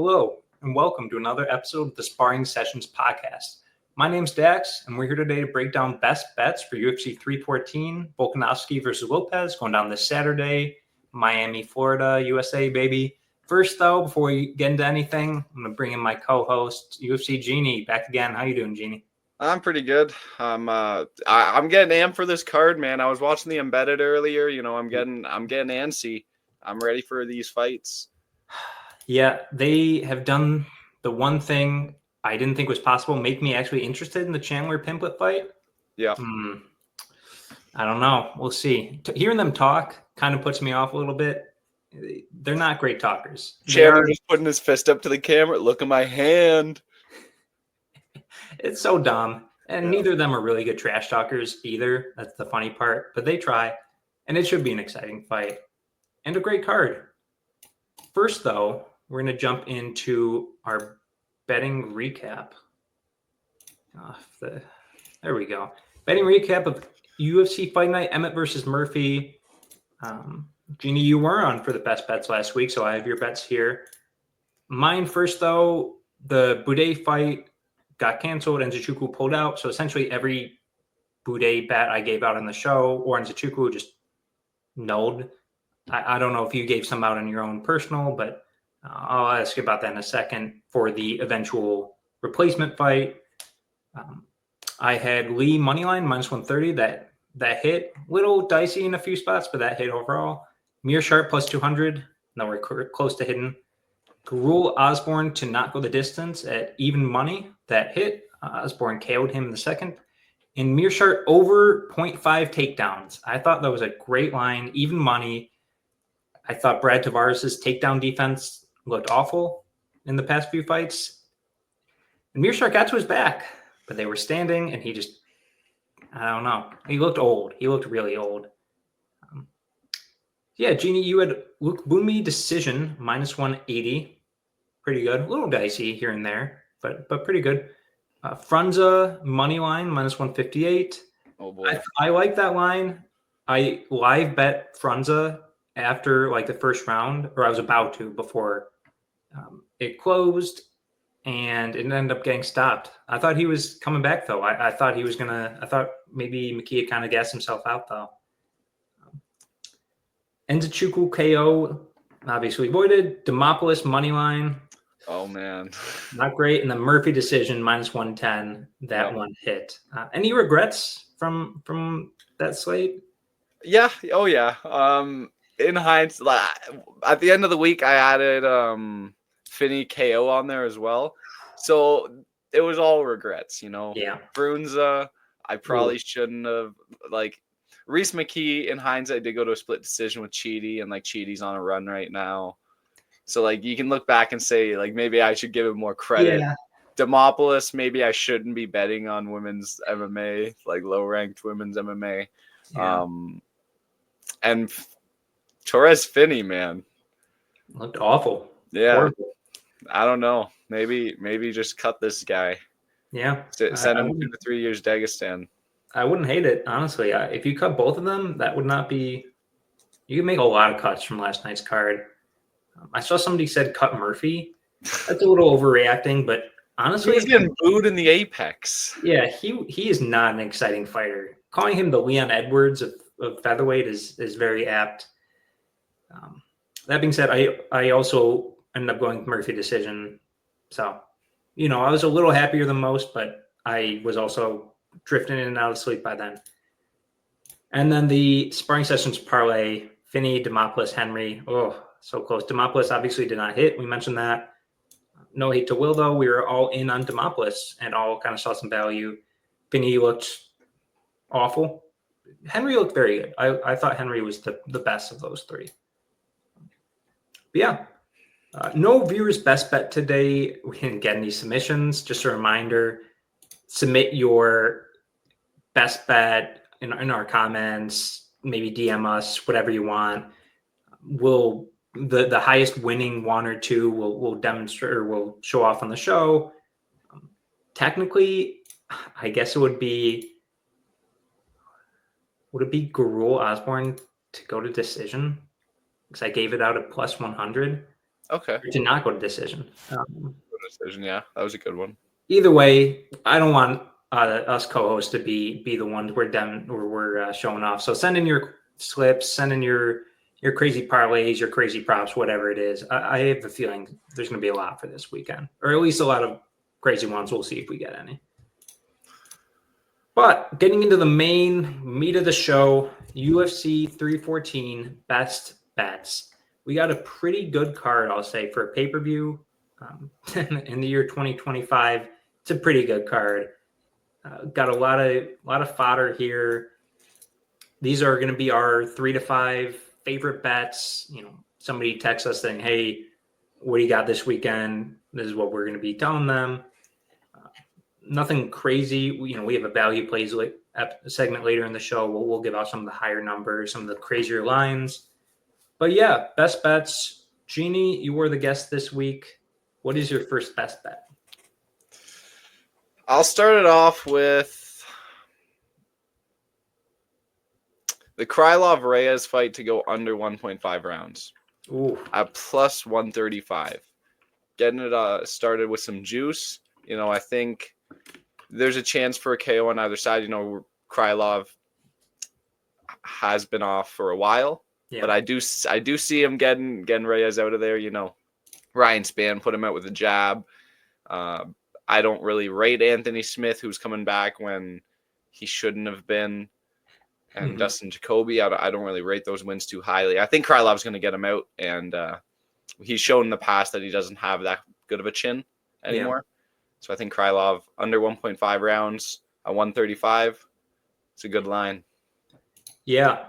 Hello, and welcome to another episode of the Sparring Sessions podcast. My name's Dax, and we're here today to break down best bets for UFC 314, Volkanovski versus Lopes, going down this Saturday, Miami, Florida, USA, baby. First, though, before we get into anything, I'm going to bring in my co-host, UFC Genie, back again. How you doing, Genie? I'm pretty good. I'm getting amped for this card, man. I was watching the embedded earlier. I'm getting antsy. I'm ready for these fights. Yeah, they have done the one thing I didn't think was possible, make me actually interested in the Chandler Pimplet fight. Yeah. I don't know. We'll see. Hearing them talk kind of puts me off a little bit. They're not great talkers. Chandler just putting his fist up to the camera. Look at my hand. It's so dumb. And neither of them are really good trash talkers either. That's the funny part. But they try. And it should be an exciting fight. And a great card. First, though, we're going to jump into our betting recap. There we go. Betting recap of UFC Fight Night, Emmett versus Murphy. Jeannie, you were on for the best bets last week, so I have your bets here. Mine first, though, the Boudet fight got canceled and Nzechukwu pulled out. So essentially every Boudet bet I gave out on the show or Nzechukwu just nulled. I don't know if you gave some out on your own personal, but I'll ask you about that in a second for the eventual replacement fight. I had Lee moneyline minus 130. That hit. Little dicey in a few spots, but that hit overall. Mir Sharp plus 200. Nowhere close to hitting. Garul Osborne to not go the distance at even money. That hit. Osborne KO'd him in the second. And Mearshart over 0.5 takedowns. I thought that was a great line. Even money. I thought Brad Tavares' takedown defense looked awful in the past few fights. And Mearshart got to his back, but they were standing, and he just, I don't know. He looked old. He looked really old. Yeah, Jeannie, you had Luke Boomy decision, minus 180. Pretty good. A little dicey here and there, but pretty good. Frunza, money line, minus 158. Oh, boy. I like that line. I live bet Frunza after like the first round, or I was about to before it closed, and it ended up getting stopped. I thought he was coming back, though. I thought he was going to – I thought maybe Makia kind of gassed himself out, though. Nzechukwu KO, obviously voided. Demopoulos money line. Oh, man. Not great. And the Murphy decision, minus 110. That one hit. Any regrets from that slate? Yeah. Oh, yeah. In hindsight, at the end of the week, I added Finney KO on there as well. So it was all regrets, Yeah. Frunza, I probably shouldn't have. Reese McKee, in hindsight, did go to a split decision with Cheaty, and Cheaty's on a run right now. So you can look back and say maybe I should give him more credit. Yeah. Demopoulos, maybe I shouldn't be betting on women's MMA, low ranked women's MMA. Yeah. And Torres Finney, man, looked awful. Yeah. Horrible. I don't know. Maybe just cut this guy. Yeah. Send him 2 to 3 years Dagestan. I wouldn't hate it, honestly. If you cut both of them, that would not be – you can make a lot of cuts from last night's card. I saw somebody said cut Murphy. That's a little overreacting, but honestly – He was getting booed in the Apex. Yeah, he is not an exciting fighter. Calling him the Leon Edwards of featherweight is very apt. That being said, I also ended up going with Murphy decision. So, I was a little happier than most, but I was also – drifting in and out of sleep by then. And then the sparring sessions parlay, Finney, Demopoulos, Henry. Oh, so close. Demopoulos obviously did not hit. We mentioned that. No hate to Will, though. We were all in on Demopoulos and all kind of saw some value. Finney looked awful. Henry looked very good. I thought Henry was the best of those three. But yeah. No viewers best bet today. We didn't get any submissions. Just a reminder, submit your best bet in our comments, maybe DM us, whatever you want. We'll the highest winning one or two will demonstrate or will show off on the show. Technically, I guess it would be Garul Osborne to go to decision? Because I gave it out at plus 100. Okay. To not go to decision. Good decision. Yeah, that was a good one. Either way, I don't want us co-hosts to be the ones we're showing off. So send in your slips, send in your crazy parlays, your crazy props, whatever it is. I have a feeling there's going to be a lot for this weekend, or at least a lot of crazy ones. We'll see if we get any. But getting into the main meat of the show, UFC 314 best bets. We got a pretty good card, I'll say, for a pay-per-view in the year 2025. It's a pretty good card. Got a lot of fodder here. These are going to be our 3 to 5 favorite bets. Somebody texts us saying, "Hey, what do you got this weekend?" This is what we're going to be telling them. Nothing crazy. We have a value plays segment later in the show. We'll give out some of the higher numbers, some of the crazier lines. But yeah, best bets. Jeannie, you were the guest this week. What is your first best bet? I'll start it off with the Krylov-Reyes fight to go under 1.5 rounds. Ooh. At plus 135. Getting it started with some juice. I think there's a chance for a KO on either side. Krylov has been off for a while, but I do see him getting Reyes out of there. Ryan Spann put him out with a jab. I don't really rate Anthony Smith, who's coming back when he shouldn't have been, and Dustin Jacoby. I don't really rate those wins too highly. I think Krylov's going to get him out, and he's shown in the past that he doesn't have that good of a chin anymore. Yeah. So I think Krylov under 1.5 rounds at 135. It's a good line. Yeah,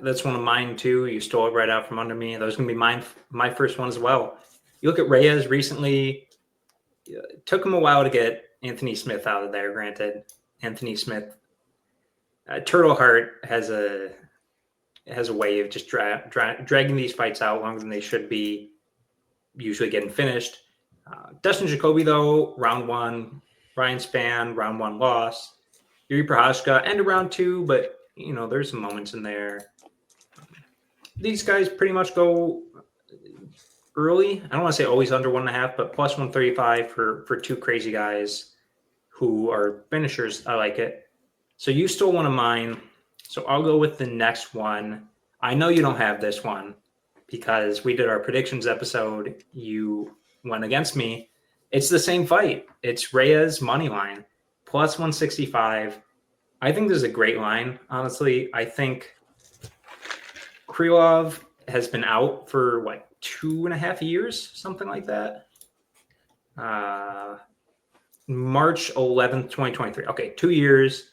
that's one of mine too. You stole it right out from under me. Those are going to be my first one as well. You look at Reyes recently. It took him a while to get Anthony Smith out of there. Granted, Anthony Smith, Turtle Heart has a way of just dragging these fights out longer than they should be, usually getting finished. Dustin Jacoby, though, round 1. Ryan Spann, round 1 loss. Yuri Prochazka, end of round 2, but, there's some moments in there. These guys pretty much go early. I don't want to say always under 1.5, but plus 135 for two crazy guys who are finishers. I like it. So you stole one of mine. So I'll go with the next one. I know you don't have this one because we did our predictions episode. You went against me. It's the same fight. It's Reyes money line plus 165. I think this is a great line. Honestly, I think Krylov has been out for 2.5 years, something like that. March 11th, 2023. Okay, 2 years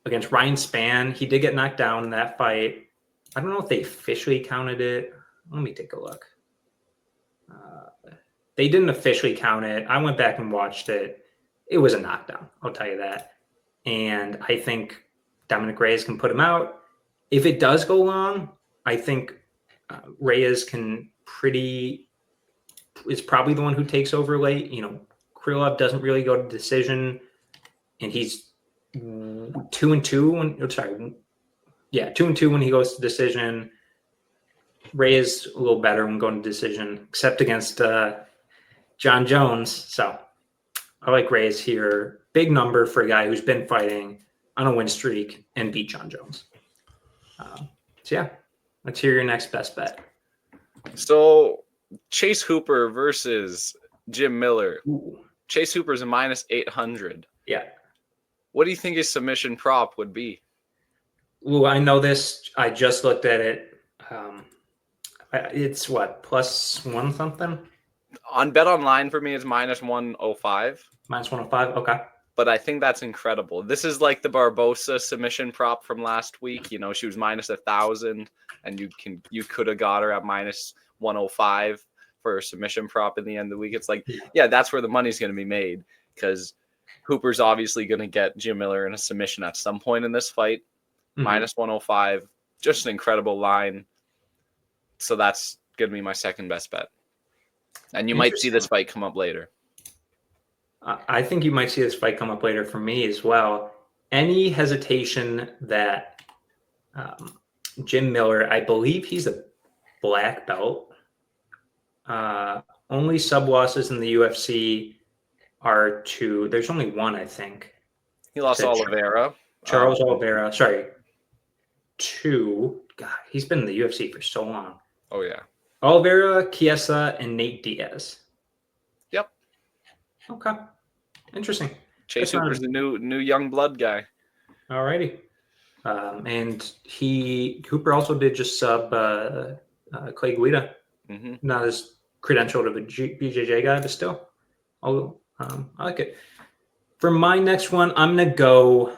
against Ryan Spann. He did get knocked down in that fight. I don't know if they officially counted it. Let me take a look. They didn't officially count it. I went back and watched it. It was a knockdown, I'll tell you that. And I think Dominic Reyes can put him out. If it does go long, I think Reyes is probably the one who takes over late. Krylov doesn't really go to decision, and he's 2-2 when 2-2 when he goes to decision. Reyes a little better when going to decision, except against John Jones. So I like Reyes here. Big number for a guy who's been fighting on a win streak and beat John Jones. So yeah, let's hear your next best bet. So Chase Hooper versus Jim Miller. Ooh. Chase Hooper's a minus 800. Yeah. What do you think his submission prop would be? Ooh, I know this. I just looked at it. It's plus 1 something? On Bet Online for me, it's minus 105. Minus 105, okay. But I think that's incredible. This is like the Barbosa submission prop from last week. She was minus 1,000, and you could have got her at minus 105 for a submission prop in the end of the week. It's like, yeah, that's where the money's going to be made because Hooper's obviously going to get Jim Miller in a submission at some point in this fight. Mm-hmm. Minus 105, just an incredible line. So that's going to be my second best bet. And you might see this fight come up later. I think you might see this fight come up later for me as well. Any hesitation that Jim Miller, I believe he's a black belt. only sub losses in the UFC are to. There's only one, I think. He lost to Oliveira. Charles Oliveira. Sorry, two. God, he's been in the UFC for so long. Oh yeah. Oliveira, Chiesa, and Nate Diaz. Yep. Okay. Interesting. Chase Hooper's the new young blood guy. Alrighty. And Hooper also did just sub Clay Guida. Mm-hmm. Not as credentialed of a BJJ guy, but still. I like it. For my next one, I'm going to go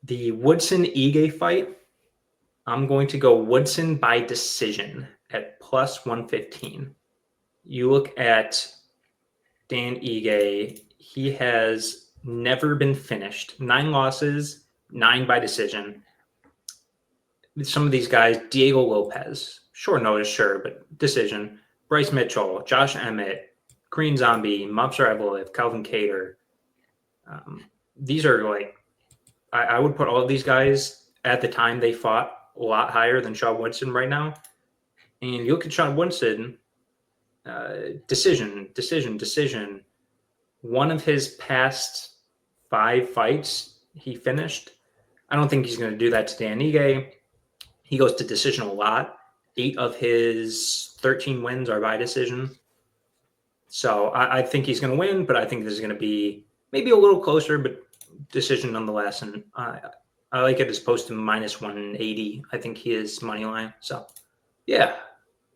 the Woodson-Ige fight. I'm going to go Woodson by decision at plus 115. You look at Dan Ige, he has never been finished. 9 losses, 9 by decision. Some of these guys, Diego Lopes, short notice, sure, but decision. Bryce Mitchell, Josh Emmett, Green Zombie, Mopsar Evoliv, Calvin Cater. These are like, I would put all of these guys at the time they fought a lot higher than Sean Woodson right now. And you look at Sean Woodson, decision. One of his past 5 fights, he finished. I don't think he's going to do that to Dan Ige. He goes to decision a lot. 8 of his 13 wins are by decision. So I think he's going to win, but I think this is going to be maybe a little closer, but decision nonetheless. And I like it as opposed to minus 180. I think he is money line. So, yeah,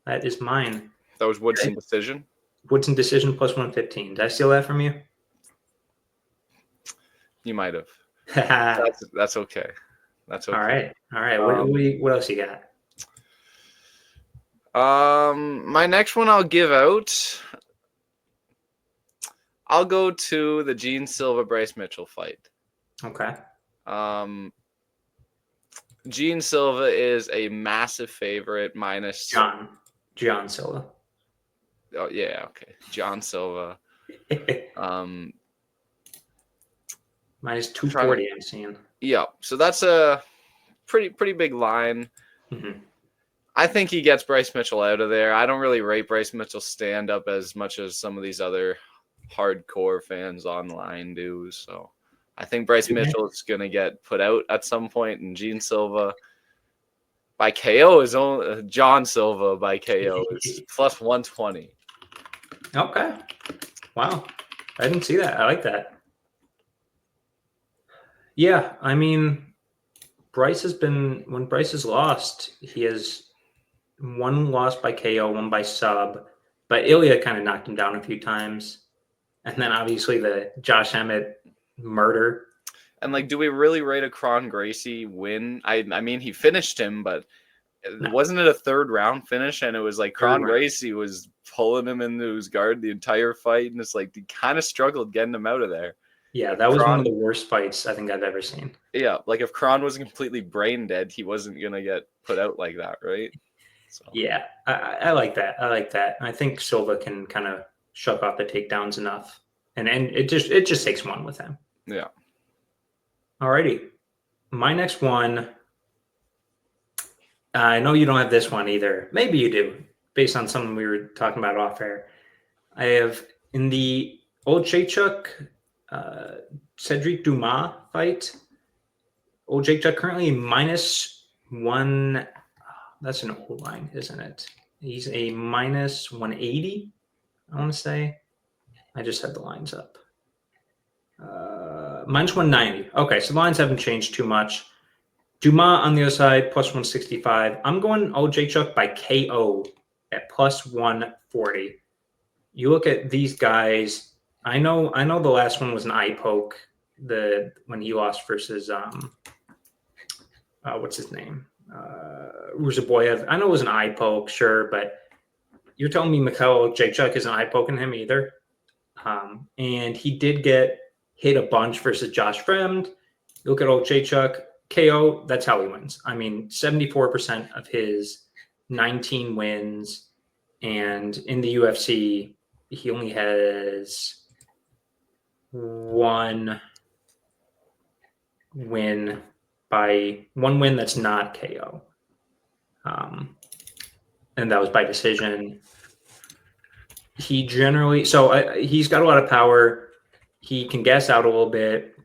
that is mine. That was Woodson decision? Woodson decision plus 115. Did I steal that from you? You might have. That's okay. That's okay. All right. What else you got? My next one I'll give out. I'll go to the Gene Silva Bryce Mitchell fight. Okay. Gene Silva is a massive favorite minus John Silva. Oh yeah, okay. John Silva. Minus 240 I'm seeing. Yeah. So that's a pretty big line. Mm-hmm. I think he gets Bryce Mitchell out of there. I don't really rate Bryce Mitchell's stand-up as much as some of these other hardcore fans online do. So I think Bryce Mitchell is going to get put out at some point, and Gene Silva by KO is only John Silva by KO is plus 120. Okay. Wow. I didn't see that. I like that. Yeah, I mean, Bryce has lost, he has 1 loss by KO, 1 by sub, but Ilya kind of knocked him down a few times. And then obviously the Josh Emmett murder. And like, do we really rate a Kron Gracie win? I mean, he finished him, but wasn't it a 3rd round finish? And it was like Kron Gracie was pulling him into his guard the entire fight. And it's like, he kind of struggled getting him out of there. Yeah, that was one of the worst fights I think I've ever seen. Yeah, like if Kron wasn't completely brain dead, he wasn't going to get put out like that, right? So. Yeah, I like that. I think Silva can kind of shove off the takedowns enough. And it just takes one with him. Yeah. Alrighty. My next one, I know you don't have this one either. Maybe you do, based on something we were talking about off air. I have in the Old Chaychuk Cedric Dumas fight. Old Chaychuk currently minus 1. That's an old line, isn't it? He's a minus 180, I want to say. I just had the lines up. Minus 190. Okay, so the lines haven't changed too much. Dumas on the other side, plus 165. I'm going Old Chaychuk by KO at plus 140. You look at these guys. I know the last one was an eye poke. When he lost versus what's his name? Ruzaboyev. I know it was an eye poke, sure, but you're telling me Mikhail Jacek isn't eye poking him either. And he did get hit a bunch versus Josh Fremd. You look at Old Jacek, KO, that's how he wins. I mean, 74% of his 19 wins. And in the UFC, he only has 1 win that's not KO. And that was by decision. He generally, he's got a lot of power. He can gas out a little bit,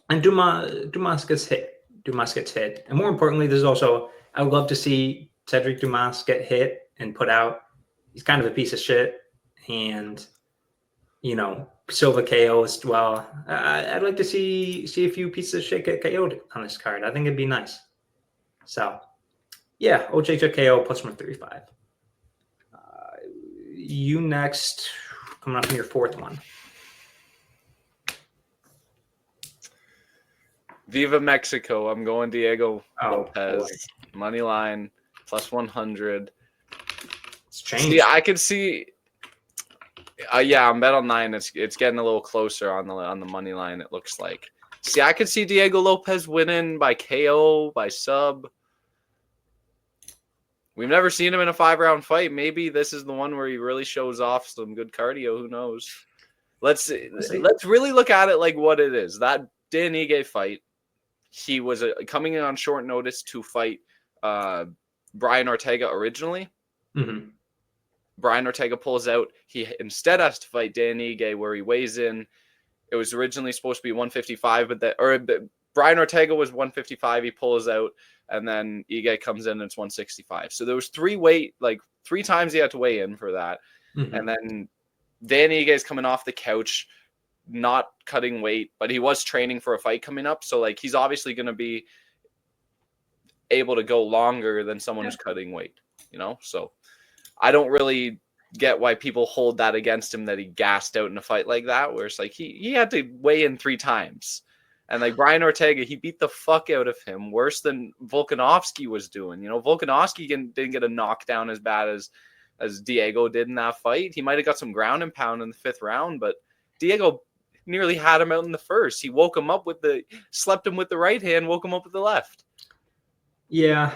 and Dumas gets hit. Dumas gets hit, and more importantly, there's also I would love to see Cedric Dumas get hit and put out. He's kind of a piece of shit, and Silva KO as well. I'd like to see a few pieces of shit get KO'd on this card. I think it'd be nice. So, yeah, OJJ KO plus 135. You next, coming up in your fourth one. Viva Mexico. I'm going Diego Lopez. Boy. Money line plus 100. It's changed. See, I could see. Yeah, I'm bet on 9. It's getting a little closer on the money line. It looks like. See, I could see Diego Lopez winning by KO, by sub. We've never seen him in a 5-round fight. Maybe this is the one where he really shows off some good cardio. Who knows? Let's really look at it like what it is. That Dan Ige fight, he was coming in on short notice to fight Brian Ortega originally. Mm-hmm. Brian Ortega pulls out. He instead has to fight Dan Ige, where he weighs in. It was originally supposed to be 155, but Brian Ortega was 155. He pulls out, and then Ige comes in and it's 165. So there was three times he had to weigh in for that. Mm-hmm. And then Dan Ige is coming off the couch, not cutting weight, but he was training for a fight coming up. So he's obviously going to be able to go longer than someone who's cutting weight, So I don't really get why people hold that against him, that he gassed out in a fight like that, where it's he had to weigh in 3 times. And Brian Ortega, he beat the fuck out of him worse than Volkanovski was doing. Volkanovski didn't get a knockdown as bad as Diego did in that fight. He might have got some ground and pound in the 5th round, but Diego nearly had him out in the 1st. He woke him up slept him with the right hand, woke him up with the left. Yeah.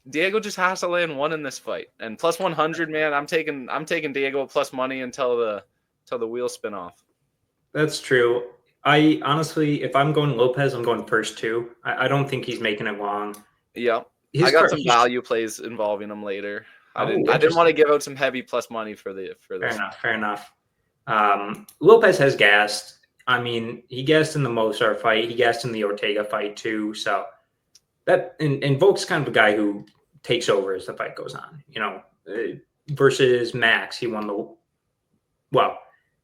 Diego just has to land 1 in this fight. And plus 100, man, I'm taking Diego plus money until the wheels spin off. That's true. I honestly, if I'm going Lopez, I'm going first too. I don't think he's making it long. Yeah. I got some value plays involving him later. I didn't want to give out some heavy plus money for this. Fair enough. Lopez has gassed. I mean, he gassed in the Mozart fight. He gassed in the Ortega fight too. So that and Volk's kind of a guy who takes over as the fight goes on. Versus Max, he won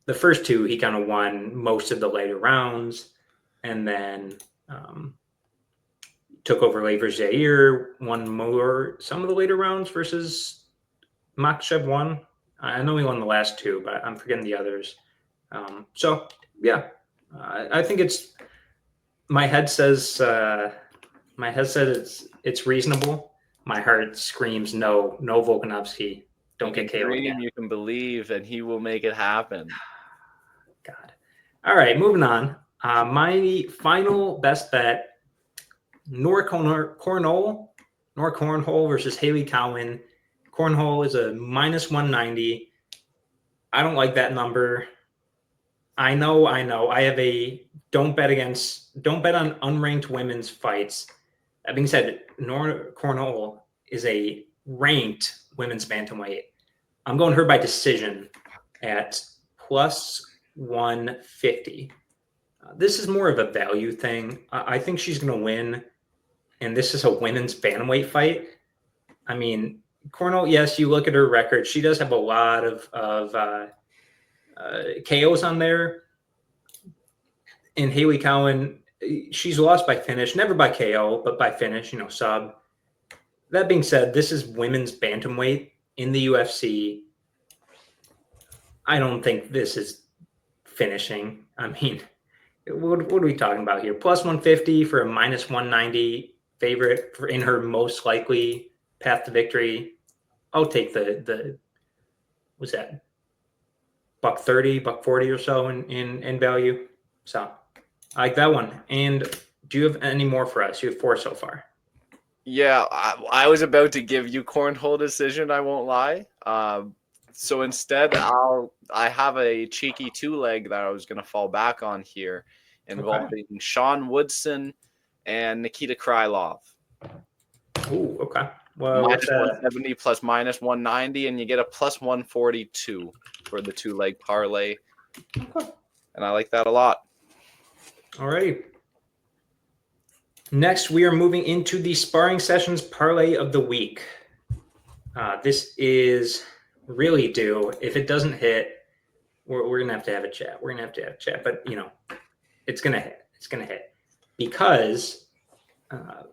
the first 2. He kind of won most of the later rounds, and then took over late for Zaire. Won some of the later rounds versus Makhachev won. I know he won the last 2, but I'm forgetting the others. So yeah, I think it's. My head says it's reasonable. My heart screams no Volkanovski. Don't get KO'd again. You can believe, and he will make it happen. God. All right, moving on. My final best bet: Nora Cornhole versus Haley Cowan. Cornhole is a minus 190. I don't like that number. I know. I have a don't bet on unranked women's fights. That being said, Nora Cornhole is a ranked women's bantamweight. I'm going her by decision at plus 150. This is more of a value thing. I think she's going to win, and this is a women's bantamweight fight. I mean, Cornhole, yes, you look at her record. She does have a lot of KOs on there. And Haley Cowan, she's lost by finish, never by KO, but by finish, sub. That being said, this is women's bantamweight in the UFC. I don't think this is finishing. I mean, what are we talking about here? Plus 150 for a minus 190 favorite in her most likely path to victory. I'll take the what's that? $130, $140 or so in value. So I like that one. And do you have any more for us? You have 4 so far. Yeah, I was about to give you Cornhole decision, I won't lie. So instead, I have a cheeky 2-leg that I was going to fall back on here, involving Sean Woodson and Nikita Krylov. Ooh, okay. Well, minus 170 plus minus 190, and you get a plus 142. for the 2-leg parlay. Okay. And I like that a lot. All right. Next, we are moving into the Sparring Sessions Parlay of the Week. This is really due. If it doesn't hit, we're going to have a chat. We're going to have a chat. But, it's going to hit. It's going to hit. Because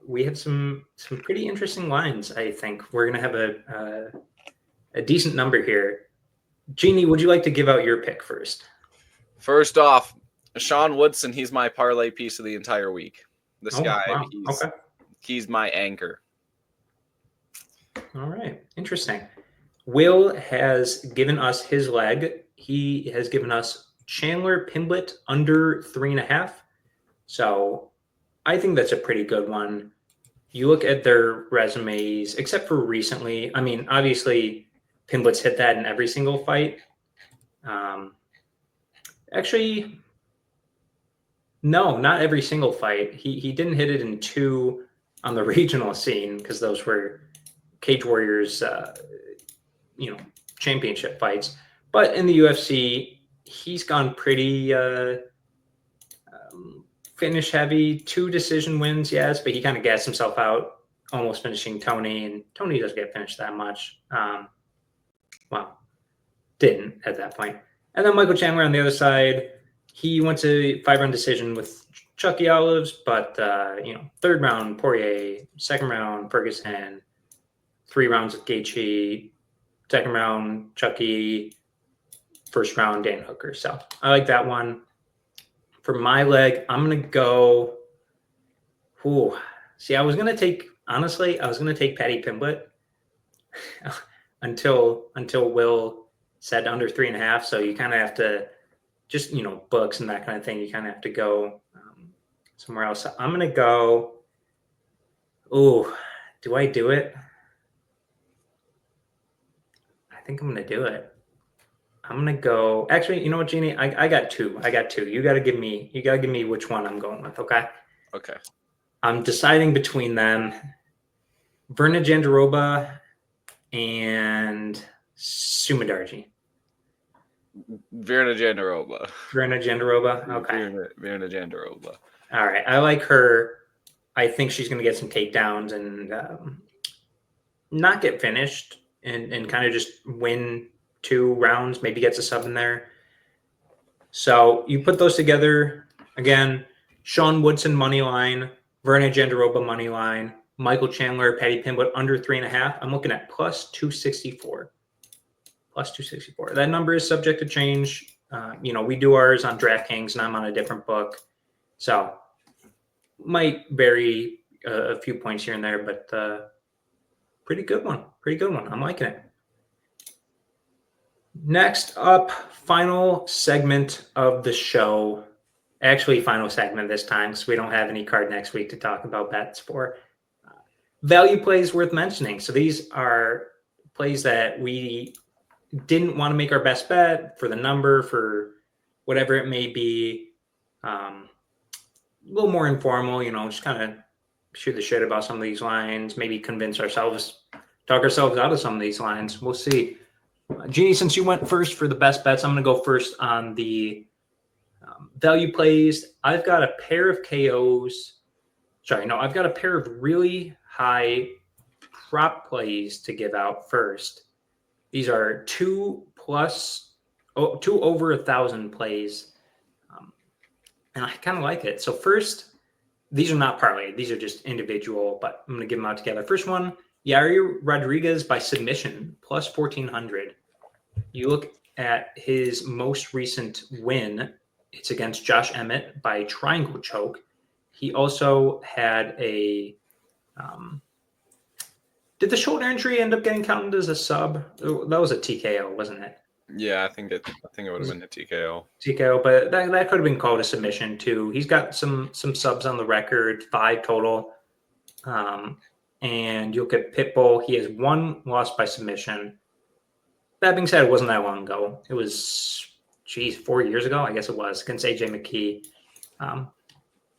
we have some pretty interesting lines, I think. We're going to have a decent number here. Jeannie, would you like to give out your pick first? First off, Sean Woodson, he's my parlay piece of the entire week. This guy, wow. he's my anchor. All right. Interesting. Will has given us his leg. He has given us Chandler Pimblett under 3.5. So I think that's a pretty good one. You look at their resumes, except for recently. I mean, obviously, Pimblett's hit that in every single fight. Actually, no, not every single fight. He didn't hit it in 2 on the regional scene because those were Cage Warriors, championship fights. But in the UFC, he's gone pretty finish heavy. 2 decision wins, yes, but he kind of gassed himself out, almost finishing Tony, and Tony doesn't get finished that much. Didn't at that point. And then Michael Chandler on the other side, he went to 5-round decision with Chucky Olives, but 3rd round Poirier, 2nd round Ferguson, 3 rounds with Gaethje, 2nd round Chucky, 1st round Dan Hooker. So I like that one. For my leg, I'm gonna go. I was gonna take Paddy Pimblett until Will said under 3.5. So you kind of have to just books and that kind of thing. You kind of have to go somewhere else. So I'm gonna go. Do I do it? I think I'm gonna do it. I'm gonna go. Actually, you know what, Jeannie? I got 2. You gotta give me which one I'm going with. Okay. Okay. I'm deciding between them. Verna Jandiroba and Sumadarji. Virna Jandiroba. Okay. Virna Jandiroba. All right. I like her. I think she's going to get some takedowns and not get finished and kind of just win 2 rounds, maybe gets a sub in there. So you put those together. Again, Sean Woodson money line, Verna Jandiroba money line, Michael Chandler, Paddy Pimblett under 3.5. I'm looking at plus 264. Plus 264. That number is subject to change. We do ours on DraftKings, and I'm on a different book, so might vary a few points here and there, but pretty good one. I'm liking it. Next up, final segment of the show. Actually, final segment this time, because we don't have any card next week to talk about bets for. Value plays worth mentioning. So these are plays that we didn't want to make our best bet for the number, for whatever it may be. A little more informal, just kind of shoot the shit about some of these lines, maybe talk ourselves out of some of these lines. We'll see. Jeannie, since you went first for the best bets, I'm going to go first on the value plays. I've got a pair of KOs. I've got a pair of really high prop plays to give out first. These are 2 over 1,000 plays. And I kind of like it. So first, these are not parlay. These are just individual, but I'm going to give them out together. First one, Yair Rodriguez by submission, plus 1,400. You look at his most recent win. It's against Josh Emmett by triangle choke. He also had a did the shoulder injury end up getting counted as a sub? That was a TKO, wasn't it? Yeah, I think it would have been a TKO. TKO, but that could have been called a submission too. He's got some subs on the record, 5 total. And you look at Pitbull, he has 1 loss by submission. That being said, it wasn't that long ago. It was, 4 years ago, I guess it was, against AJ McKee.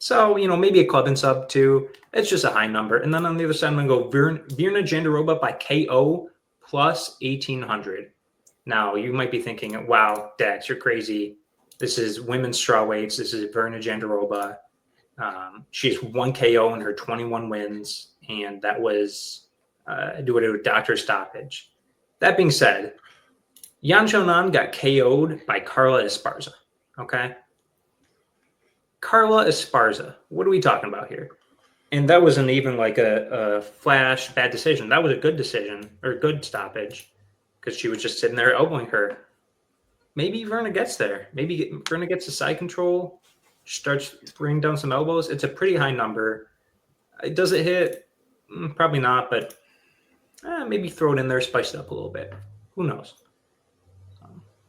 So, maybe a club and sub too. It's just a high number. And then on the other side, I'm going to go Virna Jandiroba by KO plus 1,800. Now, you might be thinking, wow, Dax, you're crazy. This is women's strawweights. This is Verna Jandiroba. She has 1 KO in her 21 wins, and that was due to a doctor stoppage. That being said, Yan Xiaonan got KO'd by Carla Esparza. Okay? Carla Esparza. What are we talking about here? And that wasn't even like a flash bad decision. That was a good decision or good stoppage because she was just sitting there elbowing her. Maybe Verna gets there. Maybe Verna gets the side control, starts bringing down some elbows. It's a pretty high number. Does it hit? Probably not, but maybe throw it in there, spice it up a little bit. Who knows?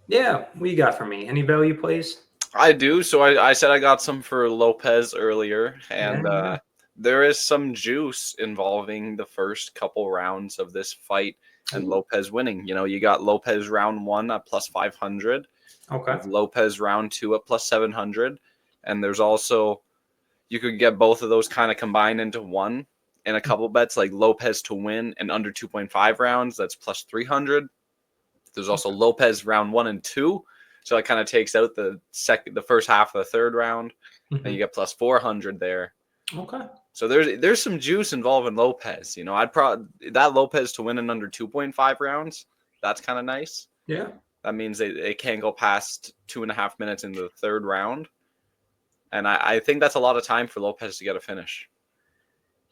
Yeah, what you got for me? Any value plays? I do. So I said I got some for Lopes earlier, and Yeah. there is some juice involving the first couple rounds of this fight and Lopes winning. You know, you got Lopes round 1 at plus 500. Okay. Lopes round 2 at plus 700. And there's also, you could get both of those kind of combined into one in a couple bets, like Lopes to win and under 2.5 rounds. That's plus 300. There's also Lopes round 1 and 2. So that kind of takes out the first half of the third round. And you get plus 400 there. Okay. So there's some juice involving Lopes. You know, I'd probably that Lopes to win in under 2.5 rounds. That's kind of nice. Yeah. That means they can't go past 2.5 minutes into the third round. And I think that's a lot of time for Lopes to get a finish.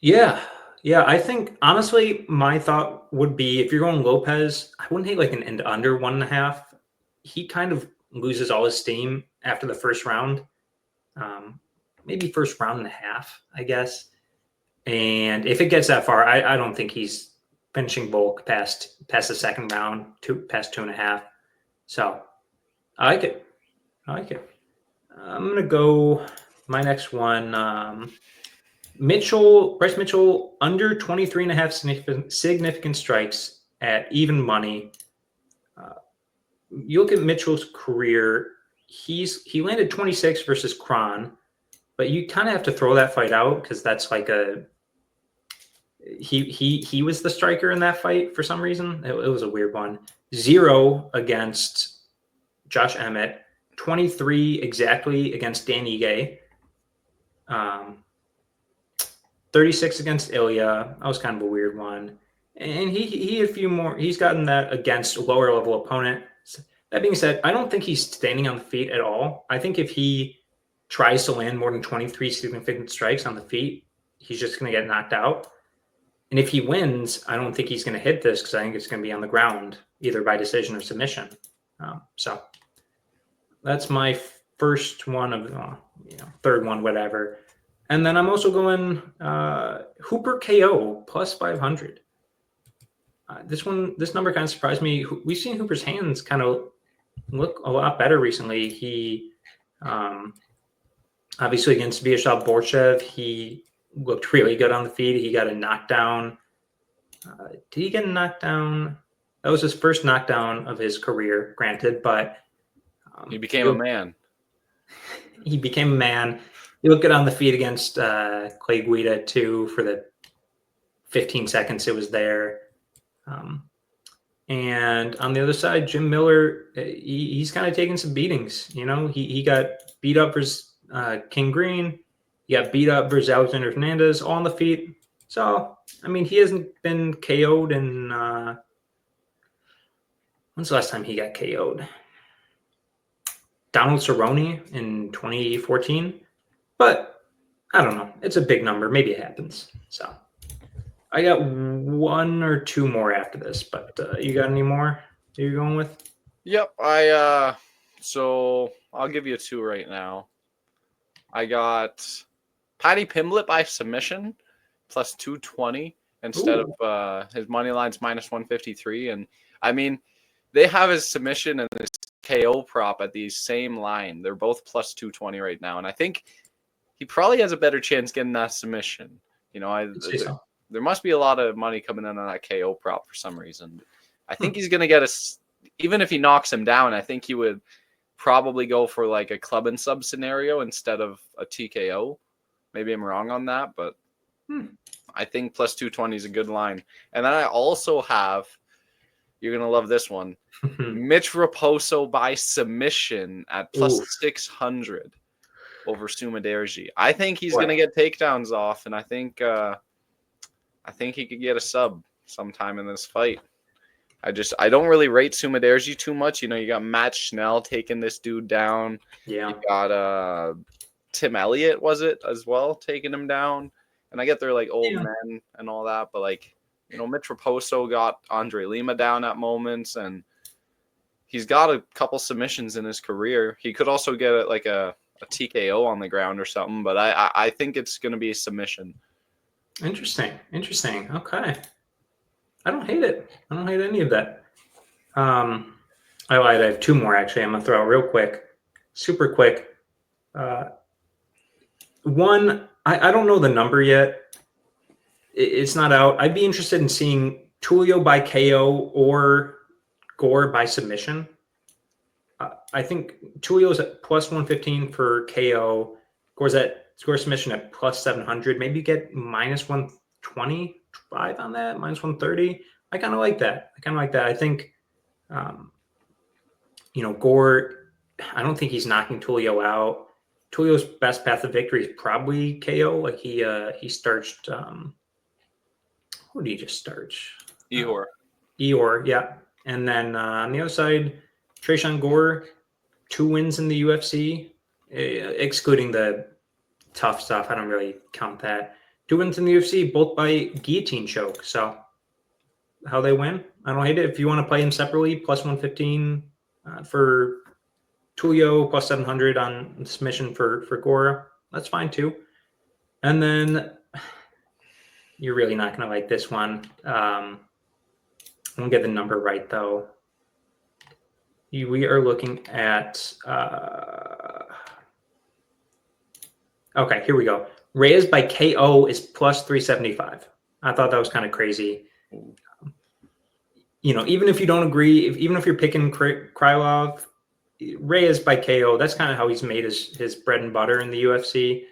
Yeah. Yeah. I think, honestly, my thought would be if you're going Lopes, I wouldn't take like an end under 1.5. He kind of loses all his steam after the first round. Maybe first round and a half, I guess. And if it gets that far, I don't think he's finishing Volk past the second round, past 2.5. So I like it. I'm gonna go my next one. Bryce Mitchell under 23.5 significant strikes at even money. You look at Mitchell's career, he landed 26 versus Kron, but you kind of have to throw that fight out because that's like he was the striker in that fight for some reason. It was a weird one. 0 against Josh Emmett, 23 exactly against Dan Ige, 36 against Ilya. That was kind of a weird one. And he had a few more. He's gotten that against a lower level opponent. That being said, I don't think he's standing on the feet at all. I think if he tries to land more than 23 significant strikes on the feet, he's just going to get knocked out. And if he wins, I don't think he's going to hit this because I think it's going to be on the ground, either by decision or submission. So that's my first one of, third one, whatever. And then I'm also going Hooper KO plus 500. This number kind of surprised me. We've seen Hooper's hands kind of look a lot better recently. He obviously against Vyacheslav Borchev, he looked really good on the feet. He got a knockdown. Did he get a knockdown? That was his first knockdown of his career, granted, but he became a man. He became a man. He looked good on the feet against Clay Guida too for the 15 seconds it was there. And on the other side, Jim Miller, he's kind of taking some beatings. You know, he got beat up versus King Green. He got beat up versus Alexander Hernandez, all on the feet. So, I mean, he hasn't been KO'd in when's the last time he got KO'd? Donald Cerrone in 2014. But I don't know. It's a big number. Maybe it happens. So I got one or two more after this, but you got any more you're going with? Yep. So I'll give you 2 right now. I got Paddy Pimblett by submission plus 220 instead of his money line's minus 153. And I mean, they have his submission and his KO prop at the same line. They're both plus 220 right now. And I think he probably has a better chance getting that submission. You know, there must be a lot of money coming in on that KO prop for some reason. I think he's going to get even if he knocks him down, I think he would probably go for like a club and sub scenario instead of a TKO. Maybe I'm wrong on that, but I think plus 220 is a good line. And then I also have You're going to love this one. Mitch Raposo by submission at plus 600 over Sumaderji. I think he's going to get takedowns off, and I think he could get a sub sometime in this fight. I don't really rate Sumaderji too much. You got Matt Schnell taking this dude down. Yeah. You got Tim Elliott, was it, as well, taking him down. And I get they're like old men and all that, but like, Mitch Raposo got Andre Lima down at moments, and he's got a couple submissions in his career. He could also get a TKO on the ground or something, but I think it's going to be a submission. Interesting. Okay. I don't hate it. I don't hate any of that. I lied. I have two more, actually. I'm going to throw out real quick. Super quick. One, I don't know the number yet. It's not out. I'd be interested in seeing Tulio by KO or Gore by submission. I think Tulio's at plus 115 for KO. Gore's at submission at plus 700. Maybe get minus 125 on that, minus 130. I kind of like that. I think, Gore, I don't think he's knocking Tulio out. Tulio's best path to victory is probably KO. Like he starched, who did he just starch? Ihor, yeah. And then on the other side, Tresean Gore, 2 wins in the UFC, excluding the tough stuff. I don't really count that. 2 wins in the UFC, both by guillotine choke. So how they win, I don't hate it. If you want to play them separately, plus 115 for Tulio, plus 700 on submission for Gore, that's fine too. And then you're really not going to like this one. I won't get the number right, though. We are looking at... okay, here we go. Reyes by KO is plus 375. I thought that was kind of crazy. Even if you don't agree, even if you're picking Krylov, Reyes by KO, that's kind of how he's made his bread and butter in the UFC.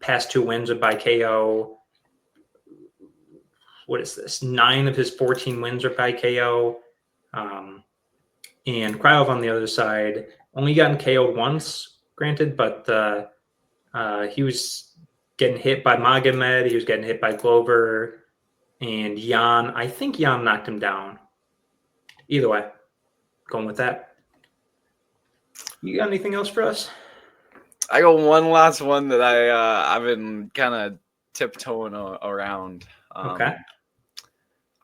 Past 2 wins are by KO. What is this? 9 of his 14 wins are by KO. And Krylov on the other side, only gotten KO'd once, granted, but he was getting hit by Magomed. He was getting hit by Glover. And Jan, I think Jan knocked him down. Either way, going with that. You got anything else for us? I got one last one that I've been kind of tiptoeing around. Okay.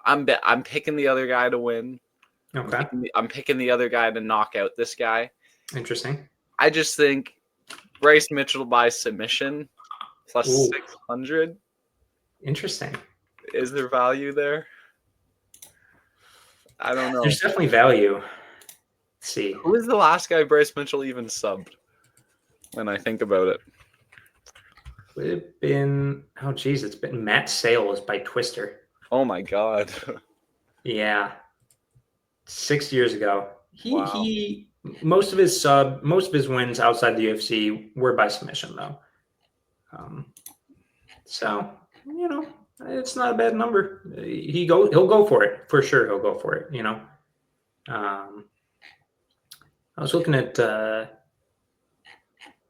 I'm picking the other guy to win. Okay. I'm picking the other guy to knock out this guy. Interesting. I just think Bryce Mitchell by submission plus 600. Interesting. Is there value there? I don't know. There's definitely value. Let's see. Who is the last guy Bryce Mitchell even subbed? When I think about it. Would it have been, it's been Matt Sales by Twister. Oh my God. Yeah. 6 years ago. Wow. He most of his wins outside the UFC were by submission though. So, it's not a bad number. He'll go for it. For sure he'll go for it, I was looking at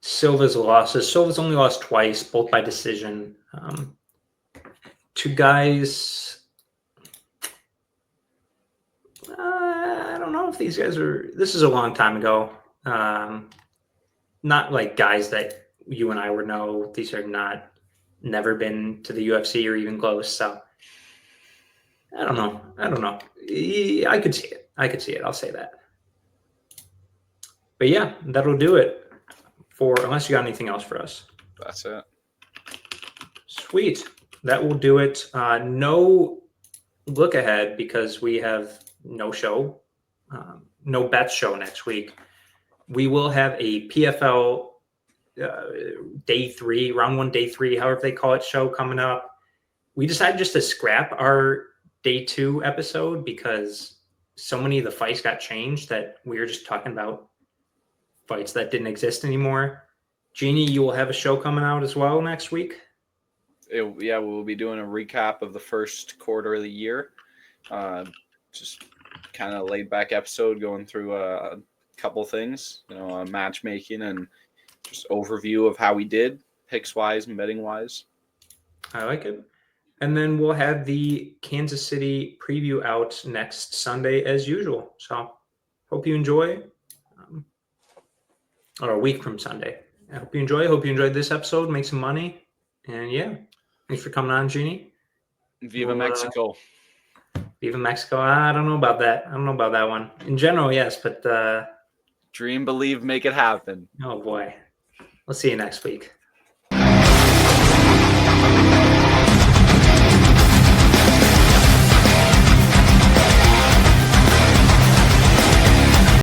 Silva's losses. Silva's only lost twice, both by decision. 2 guys. I don't know if these guys are. This is a long time ago. Not like guys that you and I would know. These are never been to the UFC or even close. So I don't know. I could see it. I'll say that. But yeah, that'll do it. Unless you got anything else for us. That's it. Sweet. That will do it. No look ahead because we have no show, no bets show next week. We will have a PFL day 3, round 1, day 3, however they call it, show coming up. We decided just to scrap our day 2 episode because so many of the fights got changed that we were just talking about fights that didn't exist anymore. Jeannie, you will have a show coming out as well next week. We'll be doing a recap of the first quarter of the year. Just kind of laid back episode going through a couple things, matchmaking and just overview of how we did, picks wise and betting wise. I like it. And then we'll have the Kansas City preview out next Sunday as usual. So hope you enjoy, or a week from Sunday. I hope you enjoy. Hope you enjoyed this episode. Make some money. And yeah, thanks for coming on, Jeannie. Viva Mexico. Viva Mexico. I don't know about that. I don't know about that one. In general, yes, but dream, believe, make it happen. Oh boy. We'll see you next week.